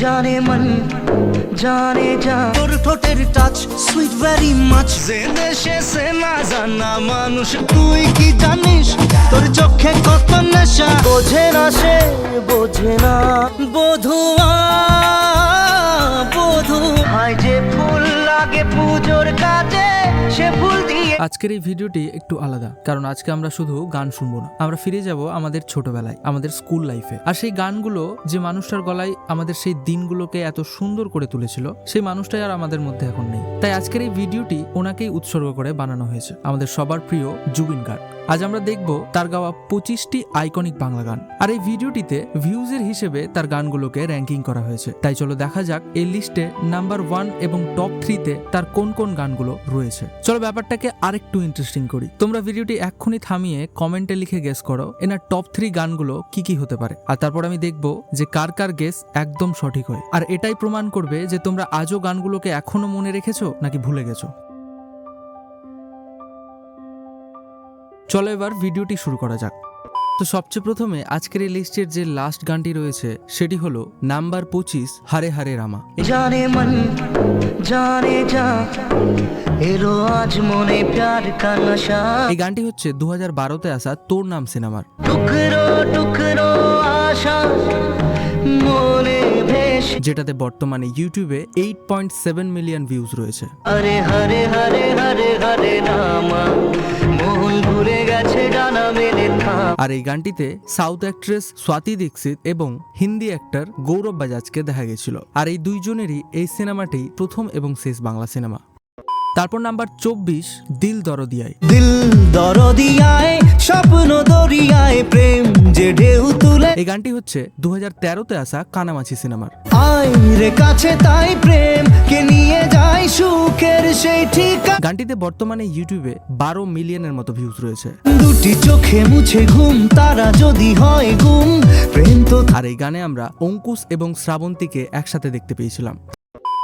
जाने मन जाने जा তোর ঠোঁটের টাচ সুইট ভেরি মাচ যে দেশে সে না জানা মানুষ তুই কি জানিস তোর চোখে কত নেশা বোঝে না সে বোঝে না বধুয়া বধু হয় যে ফুল লাগে পুজোর কাজে সে ফুল দিয়ে। আজকের এই ভিডিওটি একটু আলাদা, কারণ আজকে আমরা শুধু গান শুনবো না, আমরা ফিরে যাব আমাদের ছোটবেলায়, আমাদের স্কুল লাইফে। আর সেই গানগুলো যে মানুষটার গলায় আমাদের সেই দিনগুলোকে এত সুন্দর করে তুলেছিল, সেই মানুষটাই আর আমাদের মধ্যে এখন নেই। তাই আজকের এই ভিডিওটি ওনাকেই উৎসর্গ করে বানানো হয়েছে, আমাদের সবার প্রিয় জুবিন গার্গ। আজ আমরা দেখব তার গাওয়া 25টি আইকনিক বাংলা গান। আর এই ভিডিওটিতে ভিউজের হিসেবে তার গানগুলোকে র্যাঙ্কিং করা হয়েছে। তাই চলো দেখা যাক এই লিস্টে নাম্বার 1 এবং টপ 3-তে তার কোন কোন গানগুলো রয়েছে। চলো ব্যাপারটাকে আরেকটু ইন্টারেস্টিং করি। তোমরা ভিডিওটি এক্ষুনি থামিয়ে কমেন্টে লিখে গেস করো এনার টপ 3 গানগুলো কি কি হতে পারে। আর তারপর আমি দেখব যে কার কার গেস একদম সঠিক হয়। আর এটাই প্রমাণ করবে যে তোমরা আজও গানগুলোকে এখনো মনে রেখেছো নাকি ভুলে গেছো। চলো এবার ভিডিওটি শুরু করা যাক। তো সবচেয়ে প্রথমে আজকের এই লিস্টের যে লাস্ট গানটি রয়েছে সেটি হলো নাম্বার 25 হারে হারে রামা। জানে মন জানে যা এলো আজ মনে প্যার কা নশা। এই গানটি হচ্ছে 2012-তে আসা তোর নাম সিনেমার। টুকরো টুকরো আশা মনে ভেসে, যেটাতে বর্তমানে ইউটিউবে 8.7 মিলিয়ন ভিউজ রয়েছে। হরে হরে হরে হরে হরে রামা মোহন ঘুরে গেছে ডানা মেলে থা। আর এই গানটিতে সাউথ অ্যাক্ট্রেস স্বাতি দীক্ষিত এবং হিন্দি অ্যাক্টর গৌরব বাজাজকে দেখা গেছিল। আর এই দুইজনেরই এই সিনেমাটি প্রথম এবং শেষ বাংলা সিনেমা। তারপর নাম্বার 24 দিল দরদিয়ায়। দিল দরদিয়ায় স্বপ্ন দরিয়ায় প্রেম যে ঢেউ তুলে। এই গানটি হচ্ছে 2013-তে আসা কানামাছি সিনেমার। আয় রে কাছে তাই প্রেম কে নিয়ে যায় সুখের সেই ঠিকা। গানটিতে বর্তমানে ইউটিউবে 12 মিলিয়নের মতো ভিউজ রয়েছে। দুটি চোখে মুছে ঘুম তারা যদি হয় গুম প্রেম তো। আর এই গানে আমরা অঙ্কুশ এবং শ্রাবন্তীকে একসাথে দেখতে পেয়েছিলাম।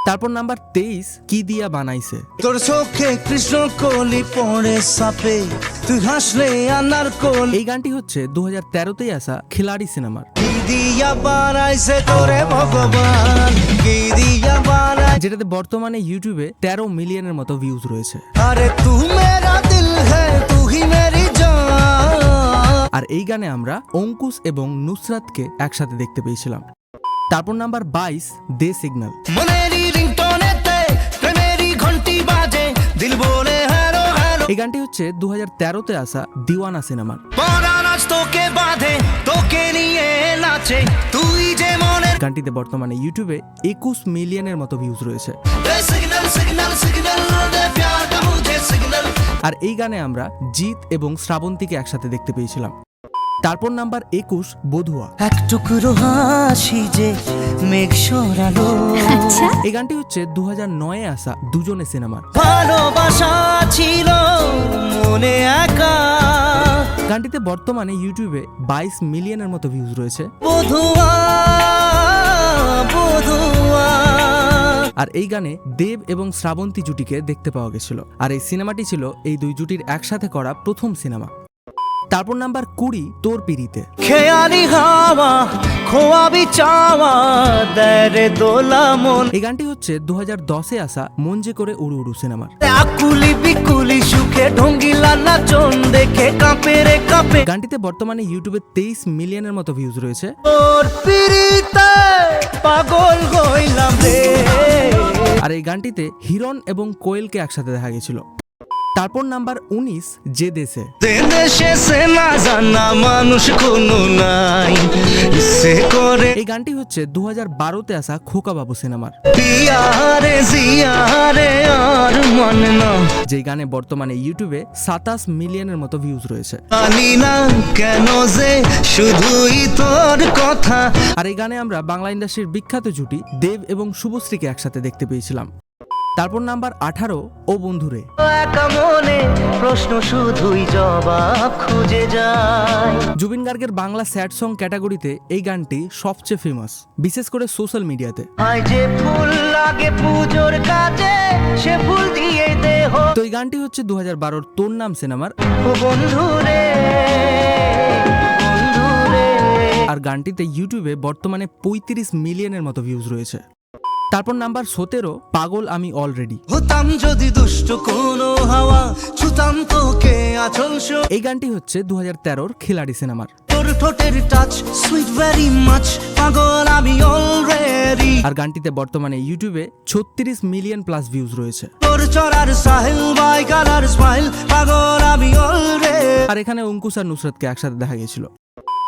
তারপর নাম্বার 23 কি দিয়া বানাইছে। তোর চোখে কৃষ্ণ কলি পড়ে সাপে তুই হাসলে আনার কোল। এই গানটি হচ্ছে 2013-তেই আসা খিলাড়ি সিনেমার। কি দিয়া বানাইছে তোরে ভগবান কি দিয়া বানাই। যেটাতে বর্তমানে ইউটিউবে 13 মিলিয়নের মতো ভিউজ রয়েছে। আরে তু মেরা দিল হ্যায় তু হি মেরি জান। আর এই গানে আমরা অঙ্কুশ এবং নুসরাতকে একসাথে দেখতে পেয়েছিলাম। তারপর নাম্বার 22 দে সিগন্যাল। মনেরি রিংটোনেতে প্রেমেরি ঘন্টি বাজে দিল বলে হ্যালো হ্যালো। এই গানটি হচ্ছে 2013-তে আসা দিওয়ানা সিনেমার। পরাণ আজ তোকে বাঁধে তোকে নিয়ে নাচে তুই যে মনের। গানটিতে বর্তমানে ইউটিউবে 21 মিলিয়নের মতো ভিউজ রয়েছে। সিগন্যাল সিগন্যাল সিগন্যাল দে প্যার কা মুঝে সিগন্যাল। আর এই গানে আমরা জিৎ এবং শ্রাবন্তীকে একসাথে দেখতে পেয়েছিলাম। তারপর নাম্বার 21 বধুয়া। এক টুকরো হাসি যে মেঘ সরালো। এই গানটি হচ্ছে 2009-এ আসা দুজনে সিনেমার। ভালোবাসা ছিল মনে একা। গানটিতে বর্তমানে ইউটিউবে 22 মিলিয়নের মতো ভিউজ রয়েছে। বধুয়া বধুয়া। আর এই গানে দেব এবং শ্রাবন্তী জুটিকে দেখতে পাওয়া গেছিল। আর এই সিনেমাটি ছিল এই দুই জুটির একসাথে করা প্রথম সিনেমা। তারপর নাম্বার 20 তোর পিড়িতে। খেয়ালি হাওয়া খোয়াবি চাওয়া দেরে দোলা মন। এই গানটি হচ্ছে 2010-এ আসা মন যে করে উড়ু উড়ু সিনেমার। আকুলি বিকুলি সুখে ঢঙ্গিলা নাচন দেখে কাঁপে রে কাঁপে। গানটিতে বর্তমানে ইউটিউবে 23 মিলিয়নের মতো ভিউজ রয়েছে। তোর পিড়িতে পাগল হইলাম রে। আর এই গানটিতে হিরণ এবং কোয়েলকে একসাথে দেখা গেছিল। তারপর নাম্বার 19 যে দেশে। দেশে সে না জানা মানুষ কোনো নাই সে করে। এই গানটি হচ্ছে 2012-তে আসা খোকা বাবু সিনেমার। পিয়ারে জিয়ারে আর মন না। যেই গানে বর্তমানে ইউটিউবে 27 মিলিয়নের মতো ভিউজ রয়েছে। জানি না কেন যে শুধুই তোর কথা। আর এই গানে আমরা বাংলা ইন্ডাস্ট্রির বিখ্যাত জুটি দেব এবং শুভশ্রীকে একসাথে দেখতে পেয়েছিলাম। তারপর নাম্বার 18 ও বন্ধুরে। একা মনে প্রশ্ন শুধুই জবাব খুঁজে যায়। জুবিন গার্গের বাংলা স্যাড সং ক্যাটাগরিতে এই গানটি সবচেয়ে ফেমাস, বিশেষ করে সোশ্যাল মিডিয়াতে। আয় যে ফুল লাগে পুজোর কাজে সে ফুল দিয়ে দেহ। তো এই গানটি হচ্ছে 2012-র তোর নাম সিনেমার। ও বন্ধুরে বন্ধুরে। আর গানটিতে ইউটিউবে বর্তমানে 35 মিলিয়নের মতো ভিউজ রয়েছে। তারপর নাম্বার 17 পাগল আমি অলরেডি। হতাম যদি দুষ্ট কোনো হাওয়া, ছুতাম তোকে আঁচল সো। এই গানটি হচ্ছে 2013 খিলাড়ি সিনেমার। তোর ঠোঁটের টাচ সুইট ভেরি মাচ, পাগল আমি অলরেডি। আর গানটিতে বর্তমানে ইউটিউবে 36 মিলিয়ন প্লাস ভিউজ রয়েছে। তোর চড়ার সাহেল বাই কালার স্মাইল, পাগল আমি অলরেডি। আর এখানে অঙ্কুশ আর নুসরাতকে একসাথে দেখা গিয়েছিল।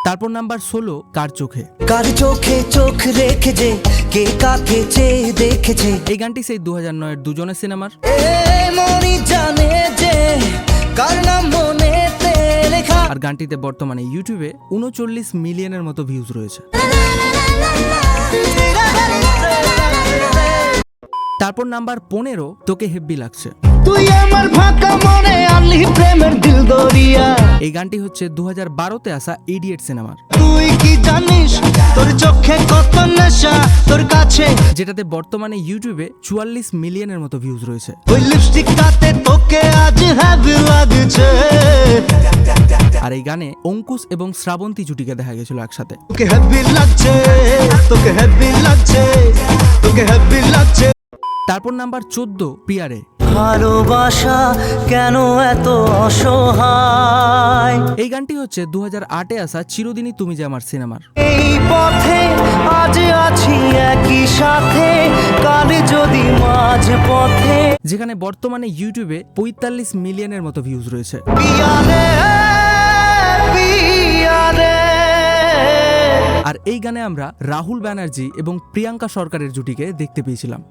তারপর নাম্বার 16 কার চোখে। কার চোখে চোখ রেখেছে, কে কাকে চেয়ে দেখেছে। এই গানটি সেই 2009 এর দুজনের সিনেমার। এই মনি জানে যে কার নাম মনেতে লেখা। আর গানটিতে বর্তমানে ইউটিউবে 39 মিলিয়নের মতো ভিউজ রয়েছে। তারপর নাম্বার 15 তোকে হেব্বি লাগছে। তুই আমার ফাঁকা মনে আনলি প্রেমের দিল দরিয়া। এই গানটি হচ্ছে 2012তে আসা ইডিয়েট সিনেমার। তুই কি জানিস তোর চোখে কত নেশা, তোর কাছে যেটাতে বর্তমানে ইউটিউবে 44 মিলিয়নের মতো ভিউজ রয়েছে। ওই লিপস্টিকটাতে তোকে আজ হ্যাপি লাগছে। আর এই গানে অঙ্কুশ এবং শ্রাবন্তী জুটিকে দেখা গেছিল একসাথে। তোকে হ্যাপি লাগছে, তোকে হ্যাপি লাগছে, তোকে হ্যাপি লাগছে। তারপর নাম্বার 14 প্রিয়ারে। ভালোবাসা কেন এত অসহায়। এই গানটি হচ্ছে 2008-এ আসা চিরদিনই তুমি যে আমার সিনেমার। এই পথে আজ আছি একই সাথে, কাল যদি মাঝ পথে। যেখানে বর্তমানে ইউটিউবে 45 মিলিয়নের মতো ভিউজ রয়েছে। পিয়ারে পিয়ারে। আর এই গানে আমরা রাহুল ব্যানার্জি এবং প্রিয়াঙ্কা সরকারের জুটিকে দেখতে পেয়েছিলাম।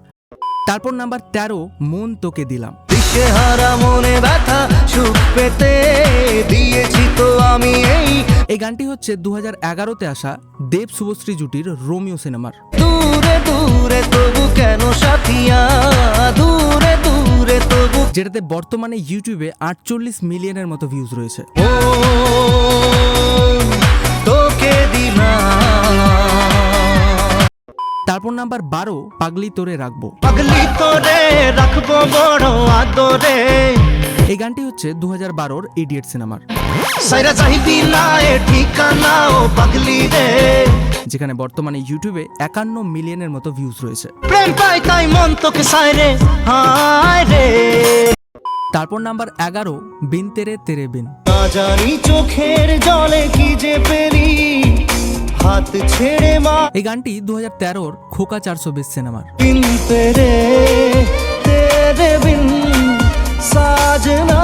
তারপর নাম্বার 13 মন তোকে দিলাম। দিশেহারা মনে ব্যথা সুখ পেতে দিয়েছি তো আমি। এই গানটি হচ্ছে 2011-তে আসা দেব শুভশ্রী জুটির রোমিও সিনেমার। দূরে দূরে তবু কেন সাথিয়া, দূরে দূরে তবু। যেটাতে বর্তমানে ইউটিউবে 48 মিলিয়নের মতো ভিউজ রয়েছে। ও তোকে দিলাম। তারপর নাম্বার 12 পাগলি তোরে রাখবো। পাগলি তোরে রাখবো বড় আদরে। এই গানটি হচ্ছে 2012-র ইডিয়েট সিনেমার। সাইরা চাইবি না এ ঠিকানা ও পাগলি রে। যেখানে বর্তমানে ইউটিউবে 51 মিলিয়নের মতো ভিউজ রয়েছে। প্রেম পাই তাই মন তোকে সাইরে হায় রে। তারপর নাম্বার 11 বিন তেরে তেরে বিন। না জানি চোখের জলে কি যে পেলি, হাত ছেড়ে মা। এই গানটি 2013-র খোকা 420 সিনেমার। বিন তেরে তেরে বিন সাজনা।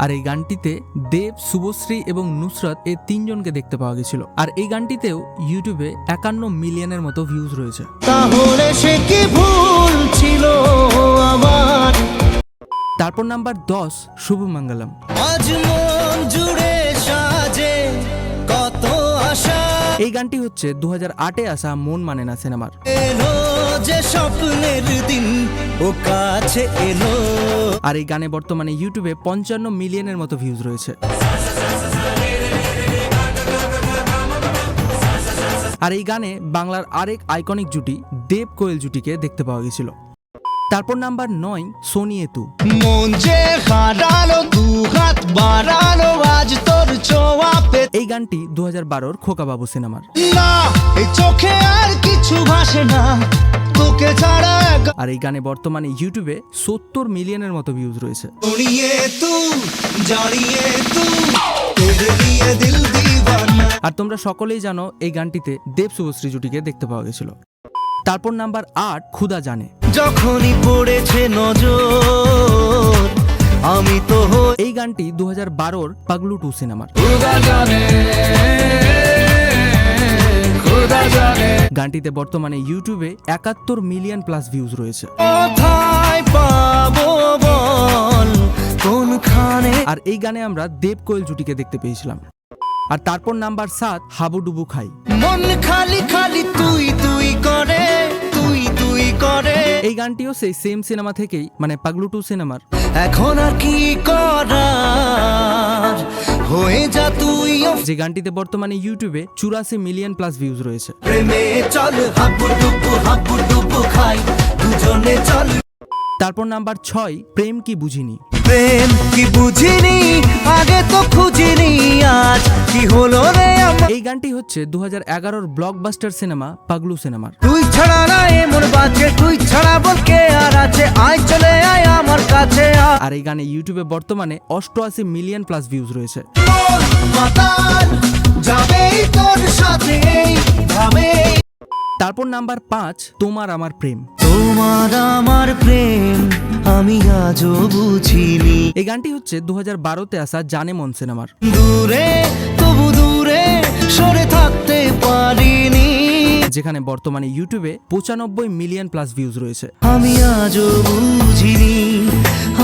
আর এই গানটিতে দেব শুভশ্রী এবং নুসরাত এই তিনজনকে দেখতে পাওয়া গেছিল। আর এই গানটিতেও ইউটিউবে 51 মিলিয়নের মতো ভিউজ রয়েছে। তাহলে সে কি ভুল ছিল আমার। তারপর নাম্বার 10 শুভমঙ্গলম। আজ মন জুড়ে সাজে কত আশা। এই গানটি হচ্ছে 2008-এ আসা মন মানে না সিনেমার। এলো যে স্বপ্নের দিন ও কাছে এলো। আর এই গানে বর্তমানে ইউটিউবে 55 মিলিয়নের মতো ভিউজ রয়েছে। আর এই গানে বাংলার আরেক আইকনিক জুটি দেব কোয়েল জুটিকে দেখতে পাওয়া গেছিল। তারপর নাম্বার 9 সোনিয়ে তু। মন যে হারালো দু হাত বাড়ালো আজ তোর ছোঁয়া পে। এই গানটি 2012-র খোকাবাবু সিনেমার। না এই চোখে আর কিছু ভাসে না তোকে ছাড়া। আর এই গানে বর্তমানে ইউটিউবে 70 মিলিয়নের মতো ভিউজ রয়েছে। উড়িয়ে তু জানিয়ে তু তেরে লিয়ে দিল দিওয়ানা। আর তোমরা সকলেই জানো এই গানটিতে দেব শুভশ্রী জুটিকে দেখতে পাওয়া গেছিল। তারপর নাম্বার 8 খুদা জানে। যখনই পড়েছে নজর আমি তো এই গানটি 2012-র পাগলু 2 সিনেমার। খুদা জানে খুদা জানে। গানটিতে বর্তমানে ইউটিউবে 71 মিলিয়ন প্লাস ভিউজ রয়েছে। কোথায় পাবো বল কোনখানে। আর এই গানে আমরা দেব কোয়েল জুটিকে দেখতে পেয়েছিলাম। আর তারপর নাম্বার 7 হাবুডুবু খাই। মন খালি খালি তুই তুই করে, তুই তুই করে। এই গানটিও সেই সেম সিনেমা থেকেই, মানে পাগলু 2 সিনেমার। এখন আর কি করার হয়ে যা তুই। যে গানটিতে বর্তমানে ইউটিউবে 84 মিলিয়ন প্লাস ভিউজ রয়েছে। প্রেমে চল হাবুডুবু খাই দুজনে চল। তারপর নাম্বার 6 প্রেম কি বুঝিনি। প্রেম কি বুঝিনি আগে তো খুঁজিনি, আজ কি হলো রে। এই গানটি হচ্ছে 2011 ব্লকবাস্টার সিনেমা পাগলু সিনেমার। তুই ছাড়া না এমন বাজে, তুই ছাড়া বল কে আর আছে, আয় চলে আয় আমার কাছে আয়। আর এই গানে ইউটিউবে বর্তমানে 88 মিলিয়ন প্লাস ভিউজ রয়েছে। মাতাল যাবে তোর সাথে ভাবে। তারপর নাম্বার 5, তোমার আমার প্রেম। তোমার আমার প্রেম আমি আজও বুঝিনি। এই গানটি হচ্ছে 2012-তে আসা জানে মন সিনেমার। দূরে তবু দূরে সরে থাকতে পারিনি, যেখানে বর্তমানে ইউটিউবে 95 মিলিয়ন প্লাস ভিউজ রয়েছে। আমি আজও বুঝিনি,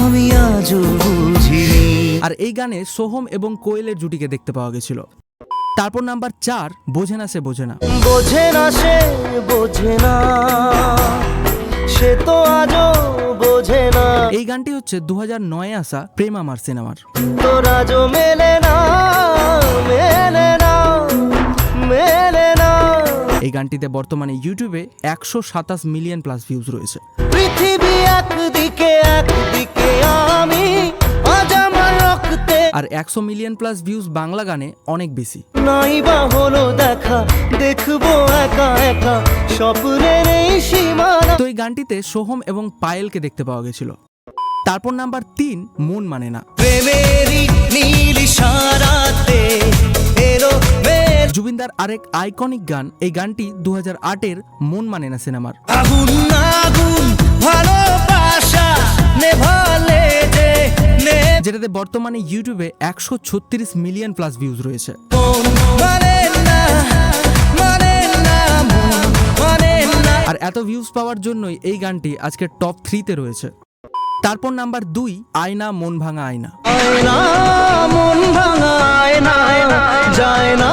আমি আজও বুঝিনি। আর এই গানে সোহম এবং কোয়েলের জুটিকে দেখতে পাওয়া গেছিল। তারপর নাম্বার 4, বোঝে না সে বোঝে না। বোঝে না সে বোঝে না, সে তো আজও বোঝে না। এই গানটি হচ্ছে 2009-এ আসা প্রেম আমার সিনেমার। তোর আজও মেলে না, মেলে না, মেলে না। এই গানটিতে বর্তমানে ইউটিউবে 127 মিলিয়ন প্লাস ভিউজ রয়েছে। পৃথিবী একদিকে একদিকে আমি, আজ আমার রক্তে আর 100 মিলিয়ন প্লাস ভিউজ বাংলা গানে অনেক বেশি। নাই বা হলো দেখা, দেখবো একা একা স্বপ্নের এই সীমানা। তো এই গানটিতে সোহম এবং পায়েলকে দেখতে পাওয়া গেছিল। তারপর নাম্বার 3, মন মানে না। প্রেমেরই নীল ইশারাতে এলো মেঘ। জুবিনদার আরেক আইকনিক গান। এই গানটি 2008-এর মন মানে না সিনেমার। আগুন আগুন ভালোবাসা নেভালে যে নে, যেটাতে বর্তমানে ইউটিউবে 136 মিলিয়ন প্লাস ভিউজ রয়েছে। মন মানে না, মানে না, মন মানে না। আর এত ভিউজ পাওয়ার জন্যই এই গানটি আজকে টপ 3-তে রয়েছে। তারপর নাম্বার 2, আয়না মন ভাঙা আয়না। আয়না মন ভাঙা আয়না, যায় না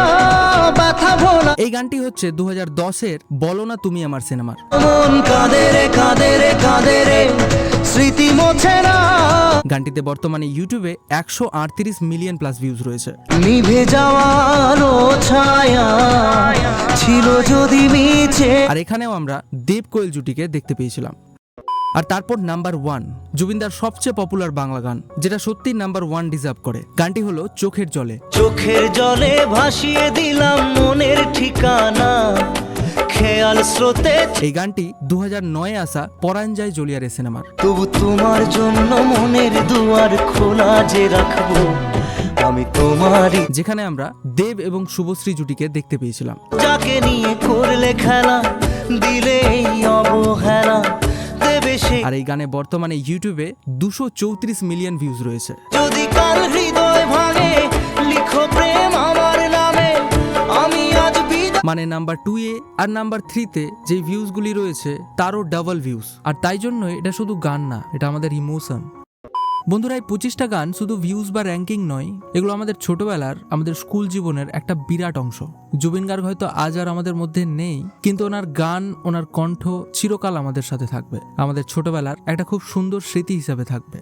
ব্যথা ভোলা। এই গানটি হচ্ছে 2010-এর বলো না তুমি আমার সিনেমার। মন কাঁদে রে কাঁদে রে কাঁদে রে, স্মৃতি মোছে না। গানটিতে বর্তমানে ইউটিউবে 138 মিলিয়ন প্লাস ভিউজ রয়েছে। নিভে যাওয়ার ছায়া ছিল যদি মিছে। আর এখানেও আমরা দেব কোয়েল জুটিকে দেখতে পেয়েছিলাম। আর তারপর নাম্বার 1, জুবিনদার সবচেয়ে পপুলার বাংলা গান, যেটা সত্যি নাম্বার 1 ডিজার্ভ করে। গানটি হলো চোখের জলে। চোখের জলে ভাসিয়ে দিলাম মনের ঠিকানা, খেয়াল স্রোতে। এই গানটি 2009-এ আসা পরাণ যায় জলিয়ারে সিনেমার। তবু তোমার জন্য মনের দুয়ার খোলা যে রাখবো আমি তোমারই। যেখানে আমরা দেব এবং শুভশ্রী জুটিকে দেখতে পেয়েছিলাম। যাকে নিয়ে করলে খেলা, দিলে এই অবহেলা, দেবে সে। আর এই গানে বর্তমানে ইউটিউবে 234 মিলিয়ন ভিউজ রয়েছে। যদি কাল হৃদয় ভাঙে লিখো প্রেম আমার নামে, আমি আজ মানে নাম্বার 2-এ আর নাম্বার 3-তে যে ভিউজগুলি রয়েছে তারও ডাবল ভিউজ। আর তাই জন্য এটা শুধু গান না, এটা আমাদের ইমোশন। বন্ধুরা, এই 25টা গান শুধু ভিউজ বা র্যাঙ্কিং নয়, এগুলো আমাদের ছোটবেলার, আমাদের স্কুল জীবনের একটা বিরাট অংশ। জুবিন গার্গ হয়তো আজ আর আমাদের মধ্যে নেই, কিন্তু ওনার গান, ওনার কণ্ঠ চিরকাল আমাদের সাথে থাকবে, আমাদের ছোটবেলার একটা খুব সুন্দর স্মৃতি হিসাবে থাকবে।